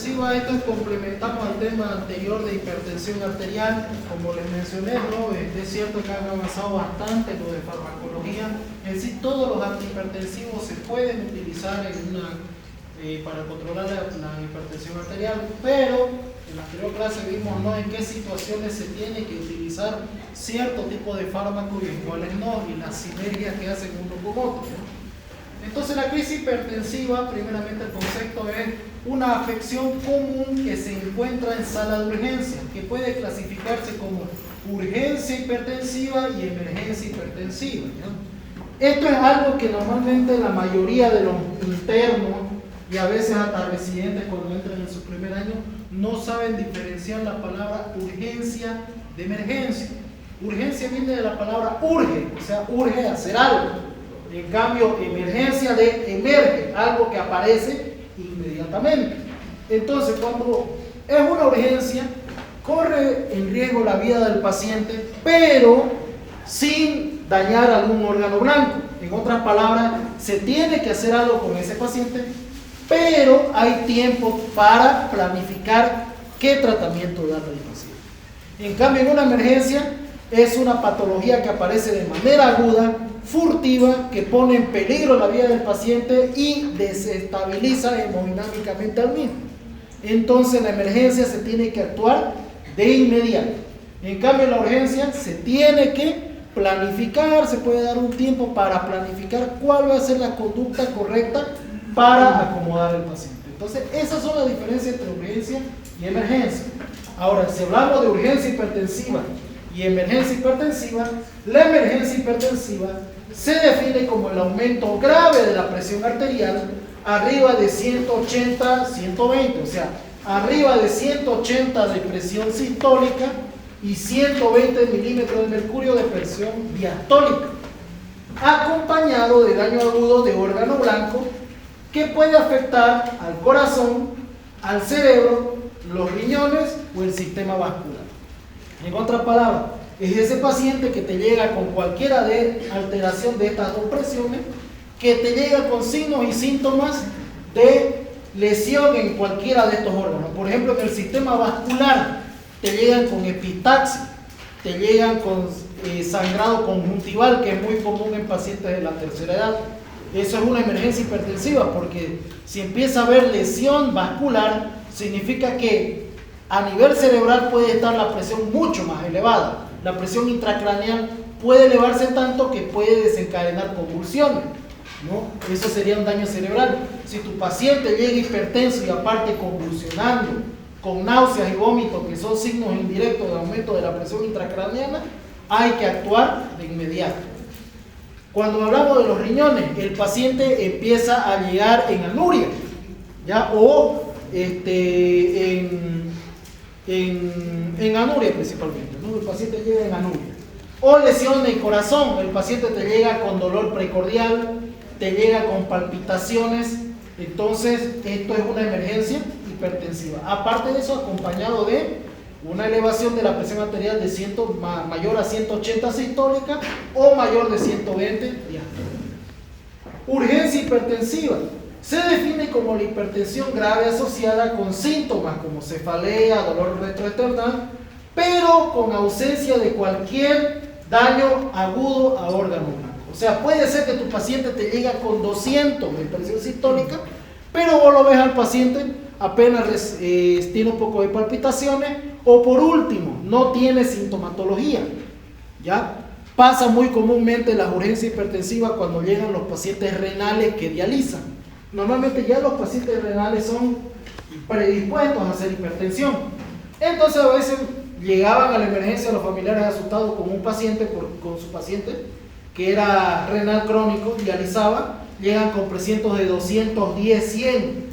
hipertensiva, esto complementamos al tema anterior de hipertensión arterial. Como les mencioné, ¿no? Es cierto que han avanzado bastante lo de farmacología. En sí, todos los antihipertensivos se pueden utilizar para controlar la hipertensión arterial, pero en la anterior clase vimos, ¿no?, en qué situaciones se tiene que utilizar cierto tipo de fármacos y en cuáles no, y las sinergias que hacen uno con otro, ¿no? Entonces, la crisis hipertensiva, primeramente el concepto es una afección común que se encuentra en sala de urgencia, que puede clasificarse como urgencia hipertensiva y emergencia hipertensiva, ¿no? Esto es algo que normalmente la mayoría de los internos y a veces hasta residentes cuando entran en su primer año no saben diferenciar la palabra urgencia de emergencia. Urgencia viene de la palabra urge, o sea, urge hacer algo. En cambio, emergencia de emerge, algo que aparece inmediatamente. Entonces, cuando es una urgencia, corre en riesgo la vida del paciente, pero sin dañar algún órgano blanco. En otras palabras, se tiene que hacer algo con ese paciente, pero hay tiempo para planificar qué tratamiento darle al paciente. En cambio, en una emergencia, es una patología que aparece de manera aguda, furtiva, que pone en peligro la vida del paciente y desestabiliza hemodinámicamente al mismo. Entonces, en la emergencia se tiene que actuar de inmediato. En cambio, en la urgencia se tiene que planificar, se puede dar un tiempo para planificar cuál va a ser la conducta correcta para acomodar al paciente. Entonces, esas son las diferencias entre urgencia y emergencia. Ahora, si hablamos de urgencia hipertensiva y emergencia hipertensiva, la emergencia hipertensiva se define como el aumento grave de la presión arterial arriba de 180-120, o sea, arriba de 180 de presión sistólica y 120 milímetros de mercurio de presión diastólica, acompañado de daño agudo de órgano blanco que puede afectar al corazón, al cerebro, los riñones o el sistema vascular. En otras palabras, es ese paciente que te llega con cualquiera de alteración de estas dos presiones, que te llega con signos y síntomas de lesión en cualquiera de estos órganos. Por ejemplo, en el sistema vascular te llegan con epistaxia, te llegan con sangrado conjuntival, que es muy común en pacientes de la tercera edad. Eso es una emergencia hipertensiva, porque si empieza a haber lesión vascular, significa que a nivel cerebral puede estar la presión mucho más elevada. La presión intracraneal puede elevarse tanto que puede desencadenar convulsiones, ¿no? Eso sería un daño cerebral. Si tu paciente llega hipertenso y aparte convulsionando, con náuseas y vómitos, que son signos indirectos de aumento de la presión intracraneana, hay que actuar de inmediato. Cuando hablamos de los riñones, el paciente empieza a llegar en anuria, ¿ya? O en anuria principalmente, ¿no? El paciente llega en anuria. O lesión del corazón, el paciente te llega con dolor precordial, te llega con palpitaciones. Entonces, esto es una emergencia hipertensiva. Aparte de eso, acompañado de una elevación de la presión arterial de mayor a 180 sistólica o mayor de 120 diastólica. Urgencia hipertensiva se define como la hipertensión grave asociada con síntomas como cefalea, dolor retroesternal, pero con ausencia de cualquier daño agudo a órgano blanco. O sea, puede ser que tu paciente te llega con 200 de presión sistólica, pero vos lo ves al paciente apenas tiene un poco de palpitaciones, o por último, no tiene sintomatología, ¿ya? Pasa muy comúnmente en las urgencias hipertensivas cuando llegan los pacientes renales que dializan. Normalmente ya los pacientes renales son predispuestos a hacer hipertensión. Entonces a veces llegaban a la emergencia los familiares asustados con un paciente, con su paciente que era renal crónico, dializaba, llegan con presientos de 210, 100.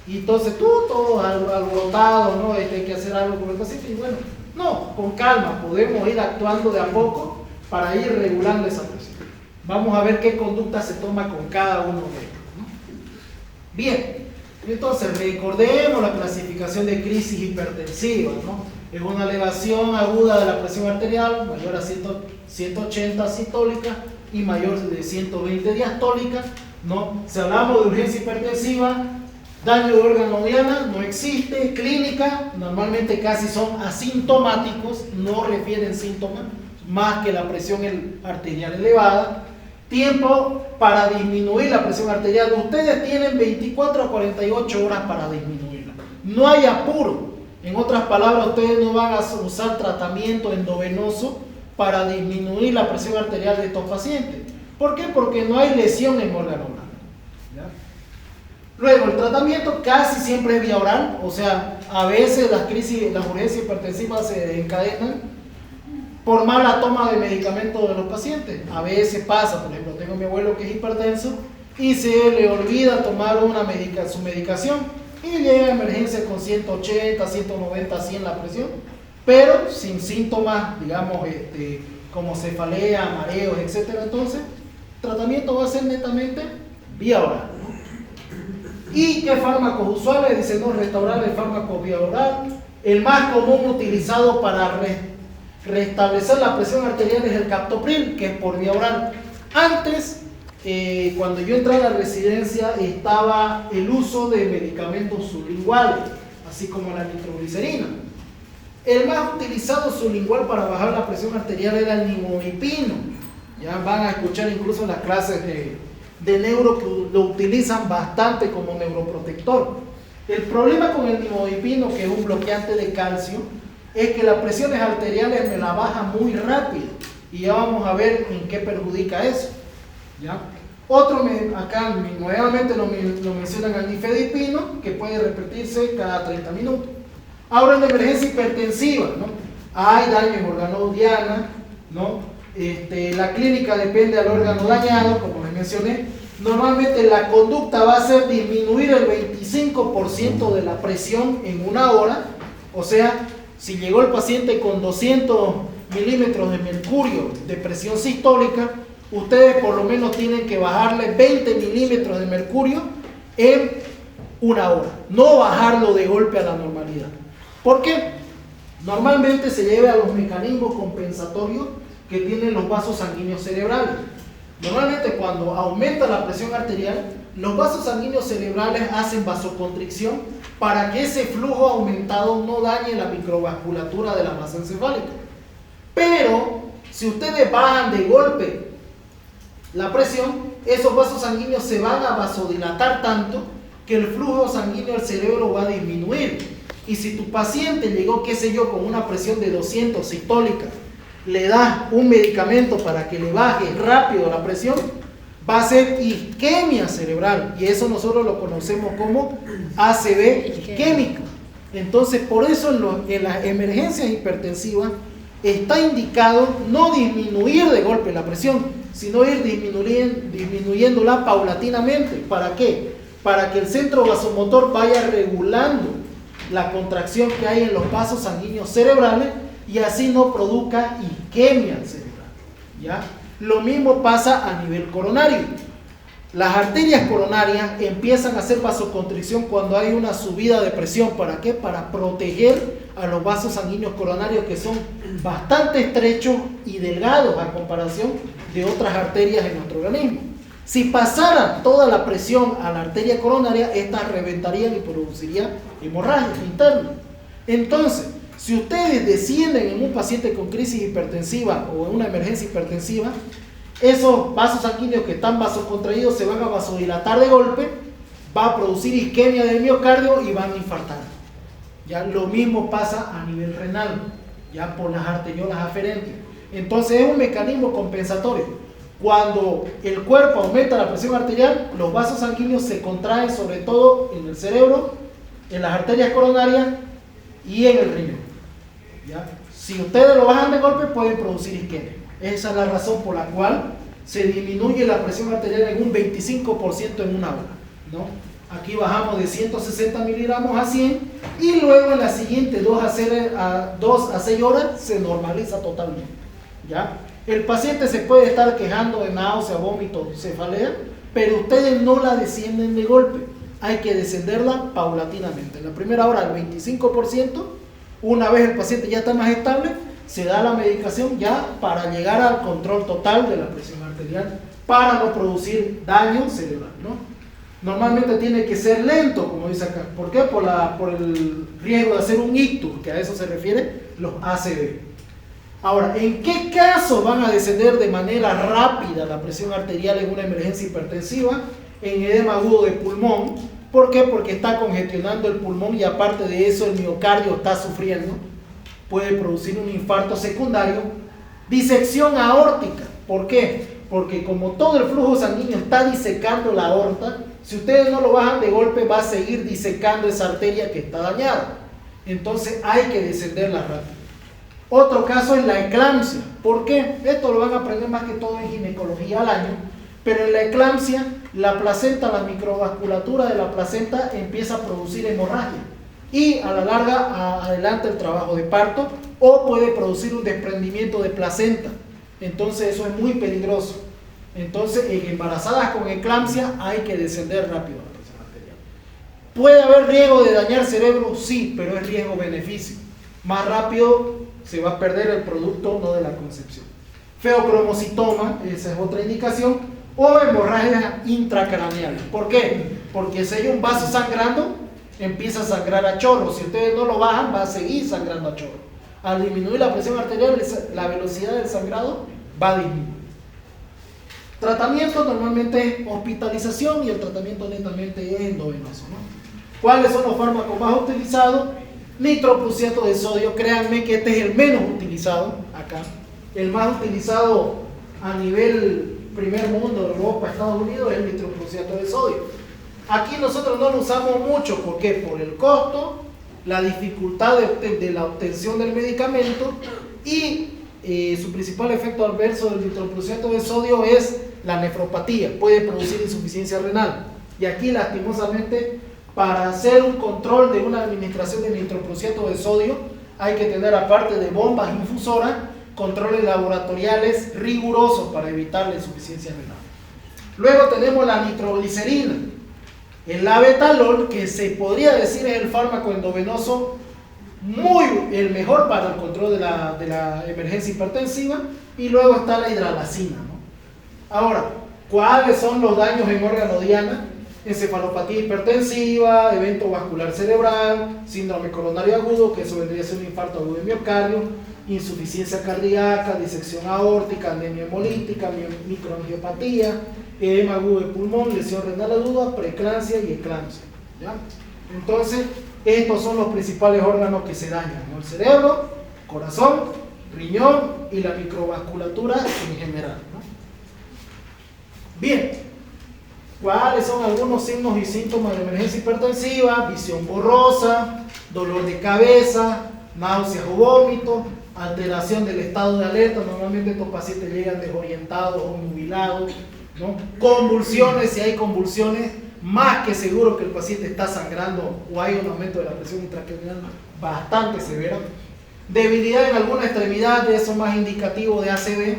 Y entonces tú, todo alborotado, ¿no? Hay que hacer algo con el paciente. Y bueno, no, con calma, podemos ir actuando de a poco para ir regulando esa presión. Vamos a ver qué conducta se toma con cada uno de ellos, ¿no? Bien, entonces recordemos la clasificación de crisis hipertensiva, ¿no? Es una elevación aguda de la presión arterial mayor a 180 sistólica y mayor de 120 diastólica, ¿no? Si hablamos de urgencia hipertensiva, Daño de órgano diana no existe. Clínica, normalmente casi son asintomáticos, no refieren síntomas, más que la presión arterial elevada. Tiempo para disminuir la presión arterial. Ustedes tienen 24 a 48 horas para disminuirla. No hay apuro. En otras palabras, ustedes no van a usar tratamiento endovenoso para disminuir la presión arterial de estos pacientes. ¿Por qué? Porque no hay lesión en órgano blanco. Luego, el tratamiento casi siempre es vía oral, o sea, a veces las urgencias hipertensivas se desencadenan por mala toma de medicamentos de los pacientes. A veces pasa, por ejemplo, tengo a mi abuelo que es hipertenso y se le olvida tomar su medicación y llega a emergencia con 180, 190, 100 la presión, pero sin síntomas, digamos, como cefalea, mareos, etc. Entonces, el tratamiento va a ser netamente vía oral. ¿Y qué fármacos usuales? Dicen, no, restaurar el fármaco vía oral. El más común utilizado para restablecer la presión arterial es el captopril, que es por vía oral. Antes, cuando yo entré a la residencia, estaba el uso de medicamentos sublinguales, así como la nitroglicerina. El más utilizado sublingual para bajar la presión arterial era el nimodipino. Ya van a escuchar incluso en las clases de neuro que lo utilizan bastante como neuroprotector. El problema con el nimodipino, que es un bloqueante de calcio, es que las presiones arteriales me la baja muy rápido y ya vamos a ver en qué perjudica eso. ¿Ya? Otro, acá nuevamente lo mencionan al nifedipino, que puede repetirse cada 30 minutos. Ahora en la emergencia hipertensiva, ¿no? Hay daño en órgano diana, ¿no? La clínica depende del órgano dañado, como les mencioné. Normalmente la conducta va a ser disminuir el 25% de la presión en una hora. O sea, si llegó el paciente con 200 milímetros de mercurio de presión sistólica, ustedes por lo menos tienen que bajarle 20 milímetros de mercurio en una hora. No bajarlo de golpe a la normalidad. ¿Por qué? Normalmente se debe a los mecanismos compensatorios que tienen los vasos sanguíneos cerebrales. Normalmente cuando aumenta la presión arterial, los vasos sanguíneos cerebrales hacen vasoconstricción para que ese flujo aumentado no dañe la microvasculatura de la masa encefálica. Pero si ustedes bajan de golpe la presión, esos vasos sanguíneos se van a vasodilatar tanto que el flujo sanguíneo al cerebro va a disminuir. Y si tu paciente llegó, qué sé yo, con una presión de 200 sistólica, le das un medicamento para que le baje rápido la presión, va a ser isquemia cerebral, y eso nosotros lo conocemos como ACV isquémica. Entonces, por eso en las emergencias hipertensivas está indicado no disminuir de golpe la presión, sino ir disminuyéndola paulatinamente. ¿Para qué? Para que el centro vasomotor vaya regulando la contracción que hay en los vasos sanguíneos cerebrales y así no produzca isquemia cerebral. ¿Ya? Lo mismo pasa a nivel coronario. Las arterias coronarias empiezan a hacer vasoconstricción cuando hay una subida de presión. ¿Para qué? Para proteger a los vasos sanguíneos coronarios, que son bastante estrechos y delgados a comparación de otras arterias en nuestro organismo. Si pasara toda la presión a la arteria coronaria, estas reventarían y producirían hemorragias internas. Entonces, si ustedes descienden en un paciente con crisis hipertensiva o en una emergencia hipertensiva, esos vasos sanguíneos que están vasocontraídos se van a vasodilatar de golpe, va a producir isquemia del miocardio y van a infartar. Ya lo mismo pasa a nivel renal, ya por las arteriolas aferentes. Entonces es un mecanismo compensatorio. Cuando el cuerpo aumenta la presión arterial, los vasos sanguíneos se contraen, sobre todo en el cerebro, en las arterias coronarias y en el riñón. ¿Ya? Si ustedes lo bajan de golpe, pueden producir isquemia. Esa es la razón por la cual se disminuye la presión arterial en un 25% en una hora, ¿no? Aquí bajamos de 160 miligramos a 100 y luego en las siguientes 2 a 6 horas se normaliza totalmente. ¿Ya? El paciente se puede estar quejando de náusea, vómito, cefalea, pero ustedes no la descienden de golpe. Hay que descenderla paulatinamente. En la primera hora el 25%, una vez el paciente ya está más estable, se da la medicación ya para llegar al control total de la presión arterial, para no producir daño cerebral, ¿no? normalmente tiene que ser lento, como dice acá. ¿Por qué? Por el riesgo de hacer un ictus, que a eso se refiere los ACV. Ahora, ¿en qué casos van a descender de manera rápida la presión arterial en una emergencia hipertensiva? En edema agudo de pulmón. ¿Por qué? Porque está congestionando el pulmón y aparte de eso el miocardio está sufriendo. Puede producir un infarto secundario. Disección aórtica. ¿Por qué? Porque como todo el flujo sanguíneo está disecando la aorta, si ustedes no lo bajan de golpe va a seguir disecando esa arteria que está dañada. Entonces hay que descenderla rápido. Otro caso es la eclampsia. ¿Por qué? Esto lo van a aprender más que todo en ginecología al año. Pero en la eclampsia, la placenta, la microvasculatura de la placenta empieza a producir hemorragia. Y a la larga adelanta el trabajo de parto o puede producir un desprendimiento de placenta. Entonces eso es muy peligroso. Entonces en embarazadas con eclampsia hay que descender rápido la presión arterial. ¿Puede haber riesgo de dañar cerebro? Sí, pero es riesgo-beneficio. Más rápido se va a perder el producto no de la concepción. Feocromocitoma, esa es otra indicación, o hemorragia intracraneal. ¿Por qué? Porque si hay un vaso sangrando, empieza a sangrar a chorro. Si ustedes no lo bajan, va a seguir sangrando a chorro. Al disminuir la presión arterial, la velocidad del sangrado va a disminuir. Tratamiento normalmente es hospitalización y el tratamiento netamente es endovenoso, ¿no? ¿Cuáles son los fármacos más utilizados? Nitroprusiato de sodio. Créanme que este es el menos utilizado acá. El más utilizado a nivel primer mundo, Europa, Estados Unidos, es el nitroprusiato de sodio. Aquí nosotros no lo usamos mucho. ¿Por qué? Por el costo, la dificultad de la obtención del medicamento y su principal efecto adverso del nitroprusiato de sodio es la nefropatía. Puede producir insuficiencia renal. Y aquí, lastimosamente, para hacer un control de una administración de nitroprusiato de sodio, hay que tener, aparte de bombas infusoras, controles laboratoriales rigurosos para evitar la insuficiencia renal. Luego tenemos la nitroglicerina. El labetalol, que se podría decir es el fármaco endovenoso el mejor para el control de la emergencia hipertensiva, y luego está la hidralazina, ¿no? Ahora, ¿cuáles son los daños en órgano diana? Encefalopatía hipertensiva, evento vascular cerebral, síndrome coronario agudo, que eso vendría a ser un infarto agudo de miocardio, insuficiencia cardíaca, disección aórtica, anemia hemolítica, microangiopatía, edema agudo de pulmón, lesión renal aguda, preeclampsia y eclampsia, ¿ya? Entonces, estos son los principales órganos que se dañan, ¿no? El cerebro, corazón, riñón y la microvasculatura en general, ¿no? Bien, ¿cuáles son algunos signos y síntomas de emergencia hipertensiva? Visión borrosa, dolor de cabeza, náuseas o vómitos, alteración del estado de alerta. Normalmente estos pacientes llegan desorientados o nubilados, ¿no? Convulsiones, si hay convulsiones, más que seguro que el paciente está sangrando o hay un aumento de la presión intracraneal bastante severo. Debilidad en alguna extremidad, eso es más indicativo de ACV,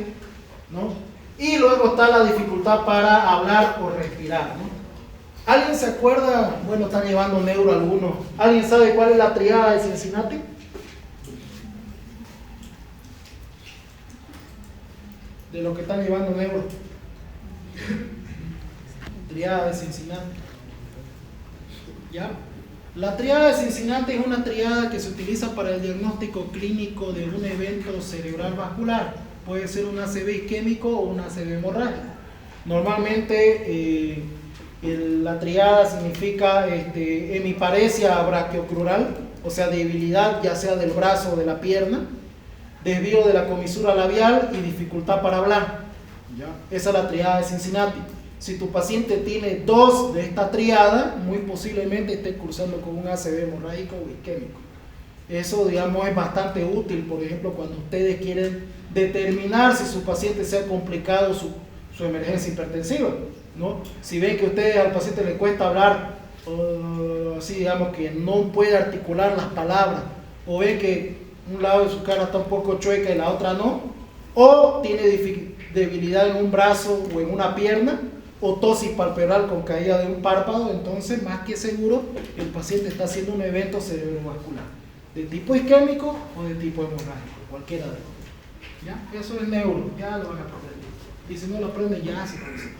¿no? Y luego está la dificultad para hablar o respirar, ¿no? ¿Alguien se acuerda? Bueno, están llevando neuro algunos. ¿Alguien sabe cuál es la triada de Cincinnati? De lo que están llevando neuro. Triada de Cincinnati. ¿Ya? La triada de Cincinnati es una triada que se utiliza para el diagnóstico clínico de un evento cerebral vascular. Puede ser un ACV isquémico o un ACV hemorrágico. Normalmente la triada significa hemiparesia brachiocrural, o sea, debilidad ya sea del brazo o de la pierna, desvío de la comisura labial y dificultad para hablar. ¿Ya? Esa es la triada de Cincinnati. Si tu paciente tiene dos de esta triada, muy posiblemente esté cursando con un ACV hemorrágico o isquémico. Eso, digamos, es bastante útil, por ejemplo, cuando ustedes quieren determinar si su paciente se ha complicado su emergencia hipertensiva, ¿no? Si ven que a ustedes al paciente le cuesta hablar, así digamos que no puede articular las palabras, o ven que un lado de su cara está un poco chueca y la otra no, o tiene debilidad en un brazo o en una pierna, o tosis palpebral con caída de un párpado, entonces más que seguro el paciente está haciendo un evento cerebrovascular de tipo isquémico o de tipo hemorrágico, cualquiera de los dos. ¿Ya? Eso es neuro, ya lo van a aprender. Y si no lo aprenden, ya se conoce.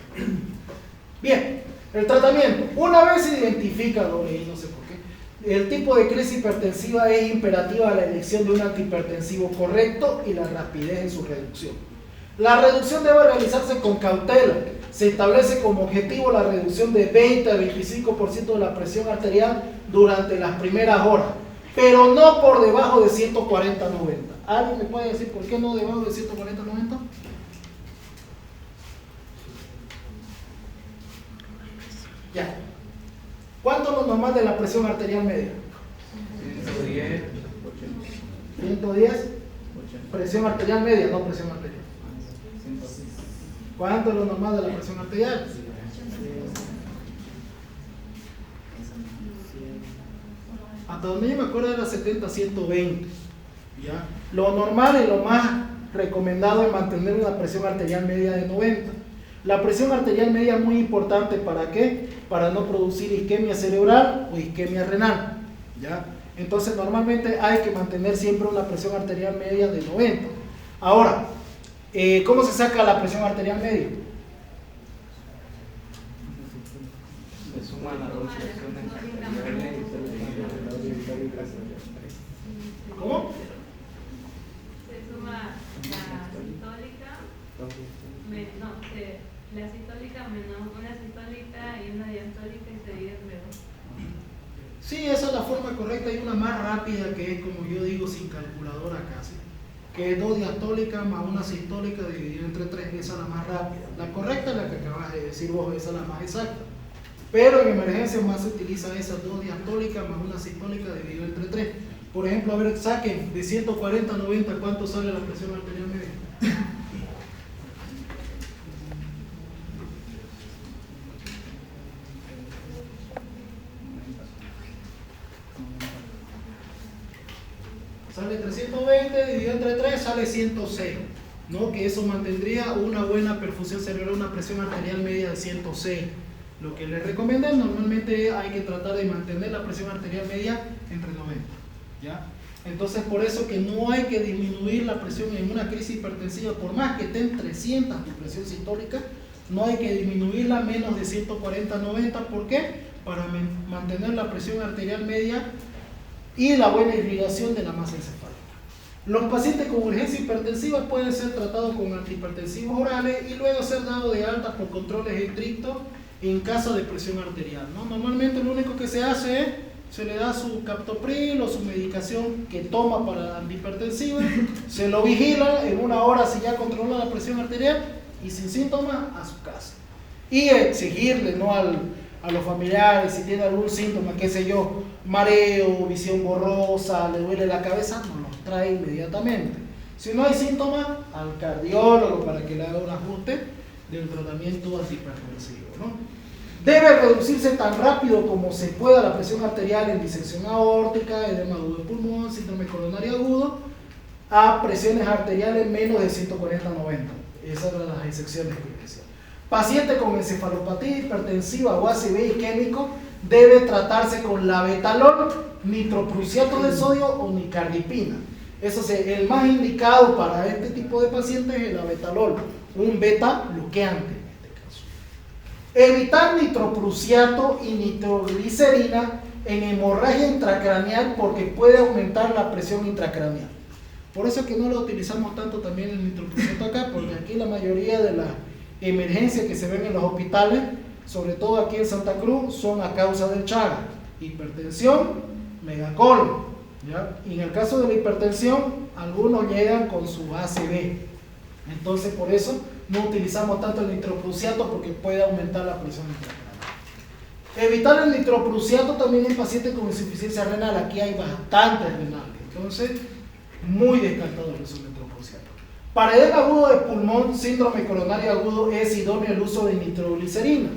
Bien, El tratamiento, una vez se identifica, no sé por qué, el tipo de crisis hipertensiva, es imperativa la elección de un antihipertensivo correcto y la rapidez en su reducción. La reducción debe realizarse con cautela. Se establece como objetivo la reducción de 20 a 25% de la presión arterial durante las primeras horas, pero no por debajo de 140-90. ¿Alguien me puede decir por qué no debajo de 140-90? Ya. ¿Cuánto es lo normal de la presión arterial media? 110. 110. Presión arterial media, no presión arterial. ¿Cuánto es lo normal de la presión arterial? Hasta donde yo me acuerdo era 70-120. ¿Ya? Lo normal y lo más recomendado es mantener una presión arterial media de 90. La presión arterial media es muy importante. ¿Para qué? Para no producir isquemia cerebral o isquemia renal. ¿Ya? Entonces normalmente hay que mantener siempre una presión arterial media de 90. Ahora, ¿cómo se saca la presión arterial media? Se suman las dos secciones. ¿Cómo? Se suma la sistólica menos una sistólica y una diastólica y se divide entre dos. Sí, esa es la forma correcta. Hay una más rápida que es, como yo digo, sin calculadora casi, que es 2 diastólicas más una sistólica dividida entre 3. Esa es la más rápida. La correcta es la que acabas de decir vos, esa es la más exacta. Pero en emergencia más se utiliza esas 2 diastólicas más una sistólica dividida entre 3. Por ejemplo, a ver, saquen de 140 a 90, ¿cuánto sale la presión arterial media? Sale 320 dividido entre 3, sale 106, ¿no? Que eso mantendría una buena perfusión cerebral, una presión arterial media de 106. Lo que les recomiendo normalmente hay que tratar de mantener la presión arterial media entre 90, ¿ya? Entonces por eso que no hay que disminuir la presión en una crisis hipertensiva, por más que esté en 300 de presión sistólica, no hay que disminuirla menos de 140-90. ¿Por qué? Para mantener la presión arterial media y la buena irrigación de la masa encefálica. Los pacientes con urgencia hipertensiva pueden ser tratados con antihipertensivos orales y luego ser dados de alta por controles estrictos en caso de presión arterial, ¿no? Normalmente lo único que se hace es, se le da su captopril o su medicación que toma para la antihipertensiva, se lo vigila en 1 hora si ya controla la presión arterial y sin síntomas a su casa. Y exigirle, ¿no?, a los familiares, si tiene algún síntoma, qué sé yo, mareo, visión borrosa, le duele la cabeza, nos los trae inmediatamente. Si no hay síntomas, al cardiólogo para que le haga un ajuste del tratamiento antihipertensivo, ¿no? Debe reducirse tan rápido como se pueda la presión arterial en disección aórtica, edema agudo de pulmón, síndrome coronario agudo, a presiones arteriales menos de 140-90. Esas son las excepciones que decía. Paciente con encefalopatía hipertensiva o ACV isquémico debe tratarse con labetalol, nitroprusiato de sodio o nicardipina. Eso es el más indicado para este tipo de pacientes, es el labetalol, un beta bloqueante en este caso. Evitar nitroprusiato y nitroglicerina en hemorragia intracraneal porque puede aumentar la presión intracraneal. Por eso es que no lo utilizamos tanto también el nitroprusiato acá, porque aquí la mayoría de las emergencias que se ven en los hospitales, sobre todo aquí en Santa Cruz, son a causa del Chagas, hipertensión, megacolon, ¿ya? Y en el caso de la hipertensión, algunos llegan con su ACV. Entonces por eso no utilizamos tanto el nitroprusiato porque puede aumentar la presión intracraneal. Evitar el nitroprusiato también en pacientes con insuficiencia renal. Aquí hay bastantes renales, entonces muy descartado el uso del nitroprusiato. Para edema agudo de pulmón, síndrome coronario agudo, es idóneo el uso de nitroglicerina.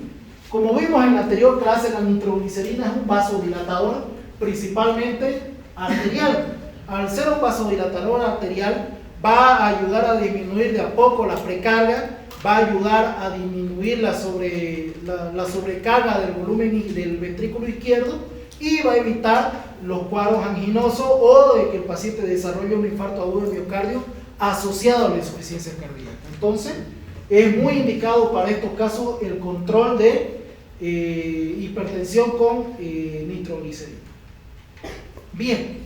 Como vimos en la anterior clase, la nitroglicerina es un vasodilatador principalmente arterial. Al ser un vasodilatador arterial, va a ayudar a disminuir de a poco la precarga, va a ayudar a disminuir la sobrecarga del volumen del ventrículo izquierdo y va a evitar los cuadros anginosos o de que el paciente desarrolle un infarto agudo de miocardio asociado a la insuficiencia cardíaca. Entonces, es muy indicado para estos casos el control de hipertensión con nitroglicerina. Bien,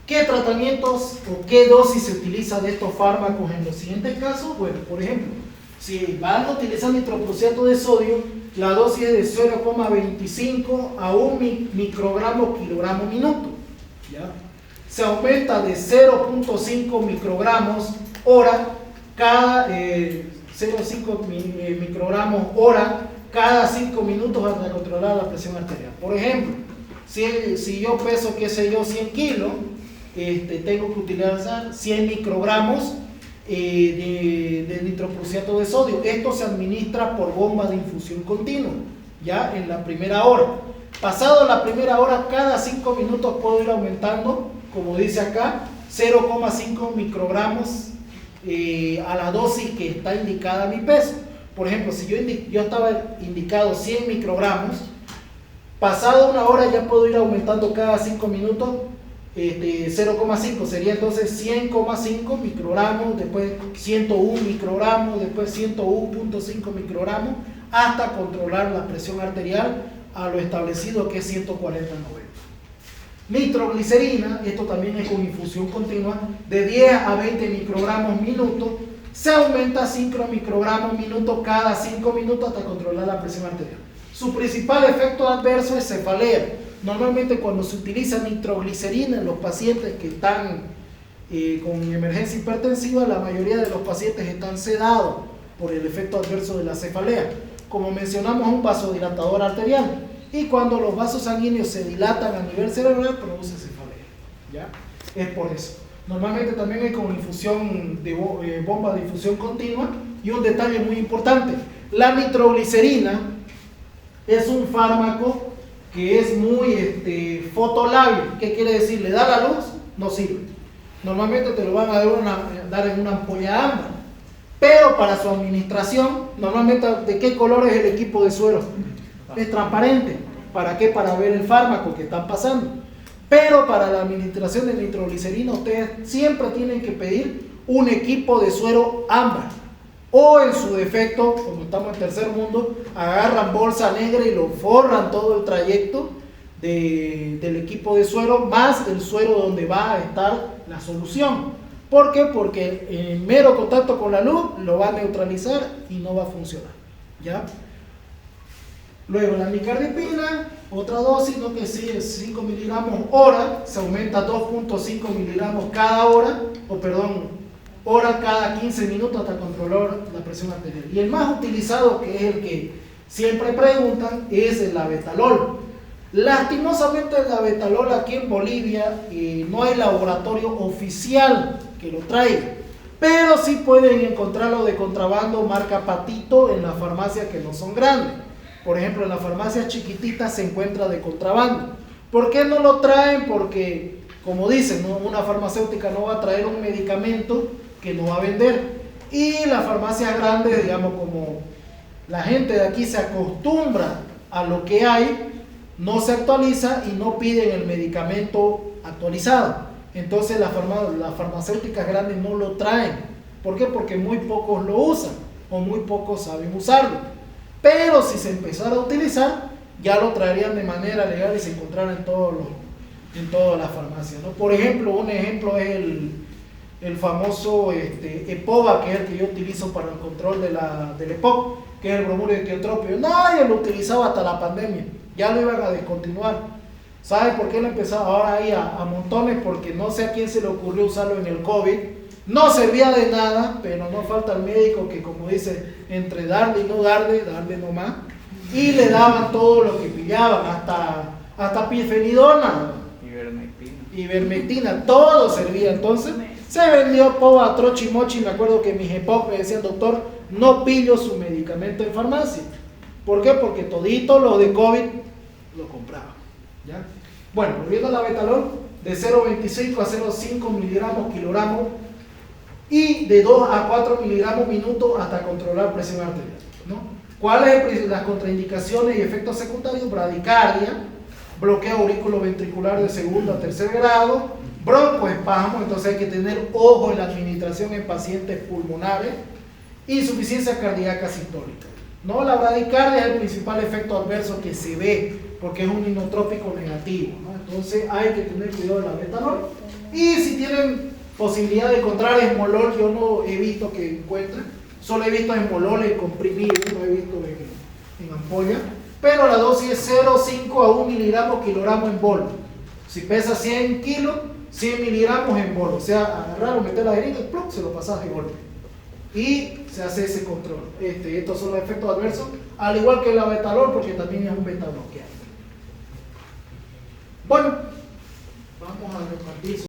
¿qué tratamientos o qué dosis se utiliza de estos fármacos en los siguientes casos? Bueno, por ejemplo, si van a utilizar nitroprusiato de sodio, la dosis es de 0,25 a 1 microgramo kilogramo minuto. ¿Ya? Se aumenta de 0,5 microgramos hora cada 0,5 microgramos hora cada 5 minutos hasta controlar la presión arterial. Por ejemplo, si yo peso, qué sé yo, 100 kilos, tengo que utilizar 100 microgramos de nitroprusiato de sodio. Esto se administra por bomba de infusión continua, ya en la primera hora. Pasado la primera hora, cada 5 minutos puedo ir aumentando, como dice acá, 0,5 microgramos a la dosis que está indicada a mi peso. Por ejemplo, si yo estaba indicado 100 microgramos, pasado una hora ya puedo ir aumentando cada 5 minutos 0,5, sería entonces 100,5 microgramos, después 101 microgramos, después 101.5 microgramos, hasta controlar la presión arterial a lo establecido, que es 140/90. Nitroglicerina, esto también es con infusión continua, de 10 a 20 microgramos minuto, se aumenta a 5 microgramos minuto cada 5 minutos hasta controlar la presión arterial. Su principal efecto adverso es cefalea. Normalmente cuando se utiliza nitroglicerina en los pacientes que están con emergencia hipertensiva, la mayoría de los pacientes están sedados por el efecto adverso de la cefalea. Como mencionamos, un vasodilatador arterial, y cuando los vasos sanguíneos se dilatan a nivel cerebral, produce cefalea, ¿ya? Es por eso. Normalmente también es con infusión de bomba de infusión continua. Y un detalle muy importante, la nitroglicerina es un fármaco que es muy fotolábil. ¿Qué quiere decir? Le da la luz, no sirve. Normalmente te lo van a dar en una ampolla ámbar, pero para su administración, normalmente, ¿de qué color es el equipo de suero? Es transparente. ¿Para qué? Para ver el fármaco que están pasando. Pero para la administración de nitroglicerina, ustedes siempre tienen que pedir un equipo de suero ámbar, o en su defecto, como estamos en tercer mundo, agarran bolsa negra y lo forran todo el trayecto del equipo de suero, más el suero donde va a estar la solución. ¿Por qué? Porque en mero contacto con la luz lo va a neutralizar y no va a funcionar, ¿ya? Luego la micardipina, otra dosis, ¿no? Que sí es 5 miligramos hora, se aumenta a 2.5 miligramos cada hora, hora cada 15 minutos hasta controlar la presión arterial. Y el más utilizado, que es el que siempre preguntan, es el abetalol. Lastimosamente el abetalol aquí en Bolivia no hay laboratorio oficial que lo traiga, pero sí pueden encontrarlo de contrabando marca Patito en las farmacias que no son grandes. Por ejemplo, en las farmacias chiquititas se encuentra de contrabando. ¿Por qué no lo traen? Porque, como dicen, ¿no? Una farmacéutica no va a traer un medicamento que no va a vender. Y las farmacias grandes, digamos, como la gente de aquí se acostumbra a lo que hay, no se actualiza y no piden el medicamento actualizado. Entonces las farmacéuticas grandes no lo traen. ¿Por qué? Porque muy pocos lo usan o muy pocos saben usarlo. Pero si se empezara a utilizar, ya lo traerían de manera legal y se encontrará en todas las farmacias, ¿no? Por ejemplo, un ejemplo es el famoso EPOVA, que es el que yo utilizo para el control del EPOC, que es el bromuro de tiotropio. Nadie lo utilizaba hasta la pandemia, ya lo iban a descontinuar. ¿Sabe por qué lo empezaba ahora ahí a montones? Porque no sé a quién se le ocurrió usarlo en el COVID. No servía de nada, pero no falta el médico que, como dice, entre darle y no darle nomás, y le daban todo lo que pillaban, hasta pifenidona, ivermectina, todo servía. Entonces se vendió POVA, trochimochi. Me acuerdo que mis EPOC me decían: doctor, no pillo su medicamento en farmacia. ¿Por qué? Porque todito los de COVID lo compraban, ¿ya? Bueno, volviendo al abetalol, de 0,25 a 0,5 miligramos kilogramo, y de 2 a 4 miligramos minuto hasta controlar presión arterial, ¿no? ¿Cuáles son las contraindicaciones y efectos secundarios? Bradicardia, bloqueo aurículo-ventricular de segundo a tercer grado, broncoespasmo, entonces hay que tener ojo en la administración en pacientes pulmonares, insuficiencia cardíaca sistólica. No, la bradicardia es el principal efecto adverso que se ve, porque es un inotrópico negativo, ¿no? Entonces hay que tener cuidado de la betanol. Y si tienen posibilidad de encontrar esmolol, yo no he visto que encuentren, solo he visto esmolol en comprimido, no he visto en ampolla, pero la dosis es 0,5 a 1 miligramo kilogramo en bol. Si pesa 100 kilos, 100 miligramos en bol, o sea, agarrarlo, meter la jeringa y ¡plum!, se lo pasas de golpe. Y se hace ese control. Estos son los efectos adversos, al igual que la betalol, porque también es un beta bloqueante. Bueno, vamos a repartir.